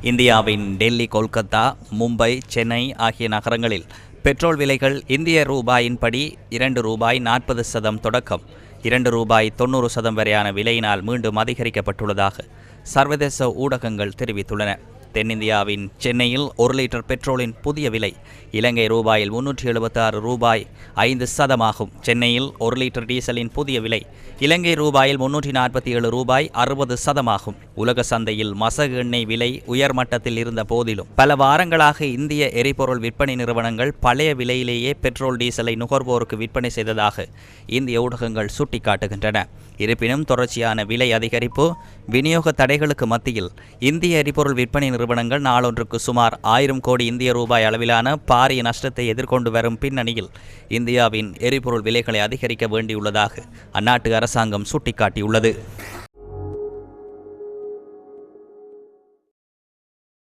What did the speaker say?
இந்தியாவின் டெல்லி, கொல்கத்தா, மும்பை, சென்னை ஆகிய நகரங்களில் பெட்ரோல் விலைகள் இந்திய ரூபாயின்படி ₹2.40 தொடக்கம் ₹2.90 வரையான விலையினால் மீண்டும் அதிகரிக்கப்பட்டுள்ளதாக சர்வதேச ஊடகங்கள் தெரிவித்துள்ளன. தென்னிந்தியாவின் சென்னையில் 1 லிட்டர் பெட்ரோலின் புதிய விலை இலங்கை ரூபாயில் ₹376.5 ஆகும். சென்னையில் 1 லிட்டர் டீசலின் புதிய விலை இலங்கை ரூபாயில் ₹347.60 ஆகும். உலக சந்தையில் மசகு எண்ணெய் விலை உயர்மட்டத்தில் இருந்த போதிலும் பல வாரங்களாக இந்திய எரிபொருள் விற்பனை நிறுவனங்கள் பழைய விலையிலேயே பெட்ரோல் டீசலை நுகர்வோருக்கு விற்பனை செய்ததாக இந்திய ஊடகங்கள் சுட்டிக்காட்டுகின்றன. இருப்பினும் தொடர்ச்சியான விலை அதிகரிப்பு, விநியோக தடைகளுக்கு மத்தியில் இந்திய எரிபொருள் விற்பனை நிறுவனங்கள் நாளொன்றுக்கு சுமார் 1000 கோடி இந்திய ரூபாய் அளவிலான பாரிய நஷ்டத்தை எதிர்கொண்டு வரும் பின்னணியில் இந்தியாவின் எரிபொருள் விலைகளை அதிகரிக்க வேண்டியுள்ளதாக அந்நாட்டு அரசாங்கம் சுட்டிக்காட்டியுள்ளது.